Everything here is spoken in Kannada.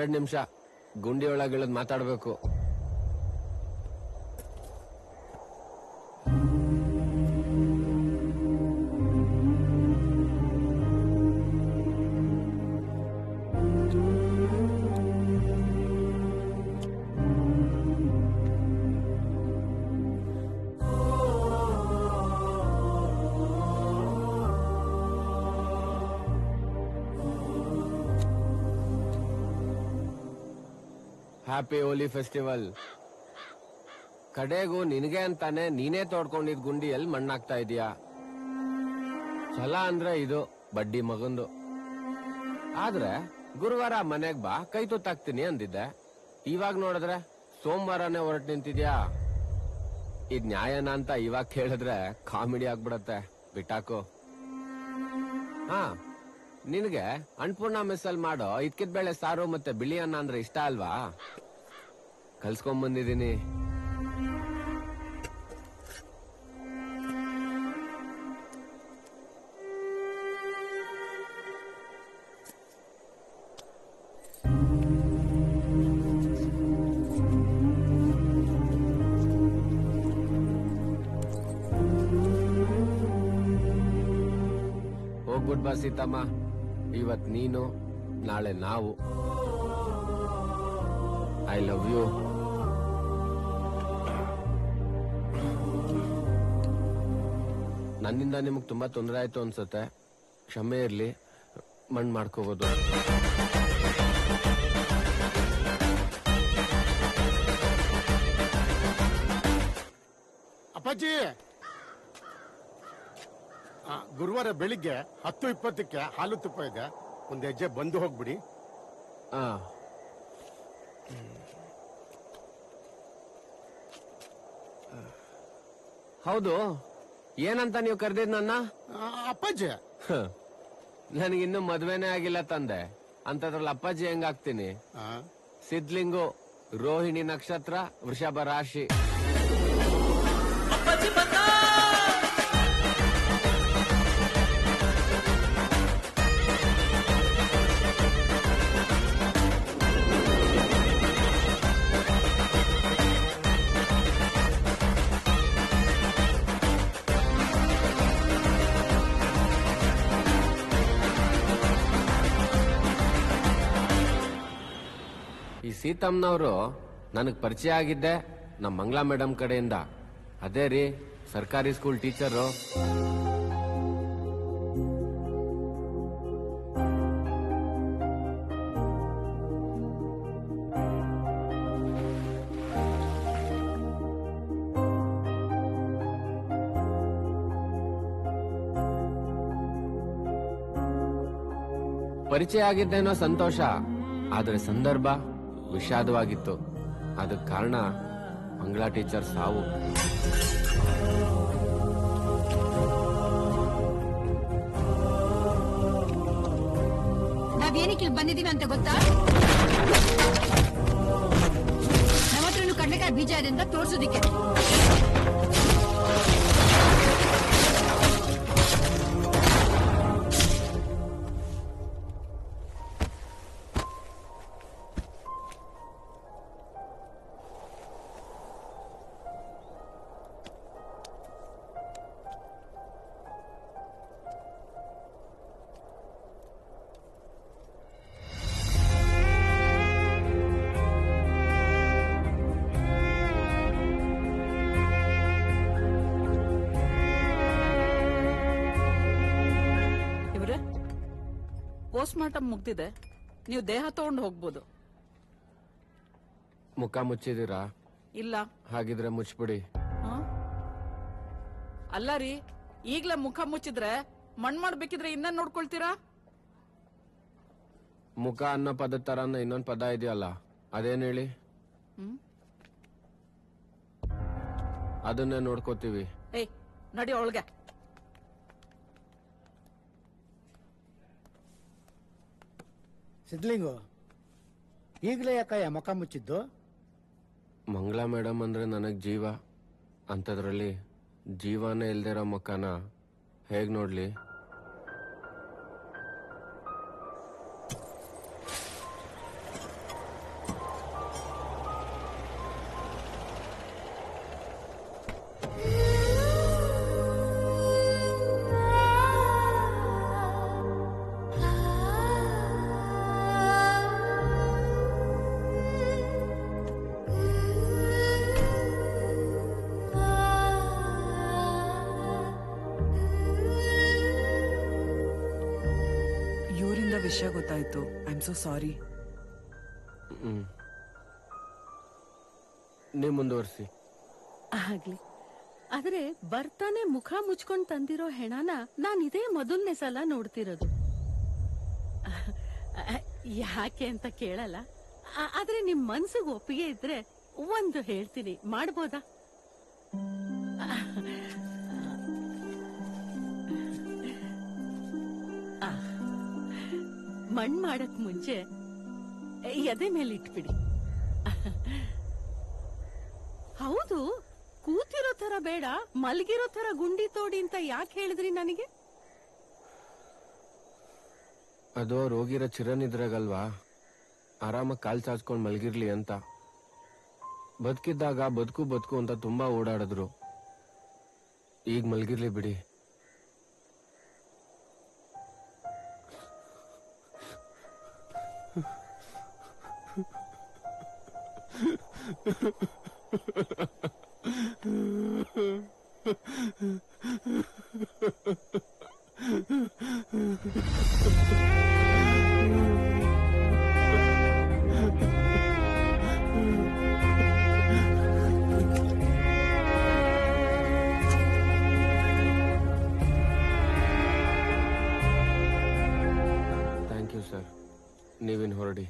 2 ನಿಮಿಷ ಗುಂಡಿ ಒಳಗಿಳದ್ ಮಾತಾಡ್ಬೇಕು. ಹ್ಯಾಪಿ ಹೋಲಿ ಫೆಸ್ಟಿವಲ್. ಕಡೆಗೂ ನಿನಗೆ ಅಂತಾನೆ ನೀನೇ ತೋಡ್ಕೊಂಡಿದ್ ಗುಂಡಿಯಲ್ಲಿ ಮಣ್ಣಾಗ್ತಾ ಇದೀಯಾ. ಛಲ ಅಂದ್ರೆ ಇದು ಬಡ್ಡಿ ಮಗಂದು. ಆದ್ರೆ ಗುರುವಾರ ಮನೆಗ್ ಬಾ ಕೈ ತುತ್ತಾಕ್ತೀನಿ ಅಂದಿದ್ದೆ. ಇವಾಗ ನೋಡಿದ್ರೆ ಸೋಮವಾರನೇ ಹೊರಟು ನಿಂತಿದ್ಯಾ. ಇದ್ ನ್ಯಾಯನ ಅಂತ ಇವಾಗ ಕೇಳಿದ್ರೆ ಕಾಮಿಡಿ ಆಗ್ಬಿಡತ್ತೆ. ಬಿಟ್ಟಾಕು. ಹಾ, ನಿನಗೆ ಅನ್ಪೂರ್ಣ ಮೆಸ್ಸಲ್ ಮಾಡೋ ಇದ್ಕಿದ್ ಬೇಳೆ ಸಾರು ಮತ್ತೆ ಬಿಳಿ ಅನ್ನ ಅಂದ್ರೆ ಇಷ್ಟ ಅಲ್ವಾ? ಕಲ್ಸ್ಕೊಂಡ್ ಬಂದಿದೀನಿ. ಹೋಗ್ಬಿಟ್ ಬಾ ಸೀತಮ್ಮ. ಇವತ್ ನೀನು, ನಾಳೆ ನಾವು. I love you. ನನ್ನಿಂದ ನಿಮಗ್ ತುಂಬಾ ತೊಂದರೆ ಆಯ್ತು ಅನ್ಸುತ್ತೆ. ಕ್ಷಮೆ ಇರ್ಲಿ. ಮಣ್ಣು ಮಾಡ್ಕೋಬಹುದು. ಅಪ್ಪಾಜಿ, ಗುರುವಾರ ಬೆಳಿಗ್ಗೆ 10:20ಕ್ಕೆ ಹಾಲು ತುಪ್ಪ ಇದೆ. ಒಂದ್ ಹೆಜ್ಜೆ ಬಂದು ಹೋಗ್ಬಿಡಿ. ಹೌದು, ಏನಂತ ನೀವು ಕರೆದಿದ್ ನನ್ನ? ಅಪ್ಪಾಜಿ, ನನಗಿನ್ನೂ ಮದ್ವೆನೇ ಆಗಿಲ್ಲ ತಂದೆ. ಅಂತದ್ರಲ್ಲಿ ಅಪ್ಪಾಜಿ ಹೆಂಗಾಗ್ತೀನಿ? ಸಿದ್ಲಿಂಗು, ರೋಹಿಣಿ ನಕ್ಷತ್ರ, ವೃಷಭ ರಾಶಿ. ಈ ಸೀತಮ್ಮನವರು ನನಗ್ ಪರಿಚಯ ಆಗಿದ್ದೆ ನಮ್ಮ ಮಂಗಳಾ ಮೇಡಮ್ ಕಡೆಯಿಂದ. ಅದೇ ರೀ, ಸರ್ಕಾರಿ ಸ್ಕೂಲ್ ಟೀಚರು. ಪರಿಚಯ ಆಗಿದ್ದೇನೋ ಸಂತೋಷ, ಆದ್ರೆ ಸಂದರ್ಭ ವಿಷಾದವಾಗಿತ್ತು. ಅದಕ್ಕೆ ಕಾರಣ ಮಂಗಳಾ ಟೀಚರ್ ಸಾವು. ನಾವೇನಕ್ಕೆ ಇಲ್ಲಿ ಬಂದಿದೀವಿ ಅಂತ ಗೊತ್ತಾ? ನಮ್ಮ ಹತ್ರನು ಕಡಲೆಕಾಯಿ ಬೀಜ ಇದೆ ಅಂತ ತೋರ್ಸೋದಿಕ್ಕೆ. ಪೋಸ್ಟ್ ಮಾರ್ಟಮ್ ಮುಗ್ದಿದೆ, ನೀವು ದೇಹ ತಗೊಂಡು ಹೋಗ್ಬೋದು. ಮುಖ ಮುಚ್ಚಿದೀರಾ? ಇಲ್ಲ. ಹಾಗಿದ್ರೆ ಮುಚ್ಬಿಡಿ. ಅಲ್ಲ ರೀ, ಈಗ್ಲೇ ಮುಖ ಮುಚ್ಚಿದ್ರೆ ಮಣ್ ಮಾಡ್ಬೇಕಿದ್ರೆ ಇನ್ನ ನೋಡ್ಕೊಳ್ತೀರಾ? ಮುಖ ಅನ್ನೋ ಪದ ತರನ ಇನ್ನೊಂದ್ ಪದ ಇದೆಯಲ್ಲ, ಅದೇನ್ ಹೇಳಿ? ಅದನ್ನೇ ನೋಡ್ಕೋತೀವಿ. ಏಯ್, ನಡಿ ಒಳಗೆ. ಸಿದ್ಲಿಂಗು, ಈಗಲೇ ಯಾಕಯ್ಯ ಮುಖ ಮುಚ್ಚಿದ್ದು? ಮಂಗಳಾ ಮೇಡಮ್ ಅಂದ್ರೆ ನನಗ್ ಜೀವ. ಅಂತದ್ರಲ್ಲಿ ಜೀವನೇ ಇಲ್ದಿರೋ ಮುಖನ ಹೇಗ್ ನೋಡ್ಲಿ? ಇವರಿಂದ ವಿಷಯ ಗೊತ್ತಾಯ್ತು. I am so sorry. ನೀವ್ ಮುಂದುವರ್ಸಿ. ಆಗ್ಲಿ. ಆದ್ರೆ ಬರ್ತಾನೆ ಮುಖ ಮುಚ್ಕೊಂಡ್ ತಂದಿರೋ ಹೆಣನ ನಾನ್ ಇದೇ ಮೊದಲನೇ ಸಲ ನೋಡ್ತಿರೋದು. ಯಾಕೆ ಅಂತ ಕೇಳಲ್ಲ. ಆದ್ರೆ ನಿಮ್ ಮನ್ಸಿಗೆ ಒಪ್ಪಿಗೆ ಇದ್ರೆ ಒಂದು ಹೇಳ್ತೀನಿ, ಮಾಡ್ಬೋದಾ? ಮಣ್ ಮಾಡಕ್ ಮುಂಚೆ ಎದೆ ಮೇಲೆ ಇಟ್ಬಿಡಿ. ಹೌದು, ಕೂತಿರೋ ತರ ಬೇಡ, ಮಲ್ಗಿರೋ ತರ ಗುಂಡಿ ತೋಡಿ ಅಂತ ಯಾಕೆ ಹೇಳಿದ್ರಿ ನನಗೆ? ಅದು ಅವ್ರು ಹೋಗಿರೋ ಚಿರನಿದ್ರಾಗಲ್ವಾ, ಆರಾಮಾಗಿ ಕಾಲ್ ಚಾಚ್ಕೊಂಡ್ ಮಲ್ಗಿರ್ಲಿ ಅಂತ. ಬದುಕಿದ್ದಾಗ ಬದುಕು ಬದುಕು ಅಂತ ತುಂಬಾ ಓಡಾಡಿದ್ರು. ಈಗ ಮಲ್ಗಿರ್ಲಿ ಬಿಡಿ. ಥ್ಯಾಂಕ್ ಯು ಸರ್, ನೀವಿನ್ ಹೊರಡಿ.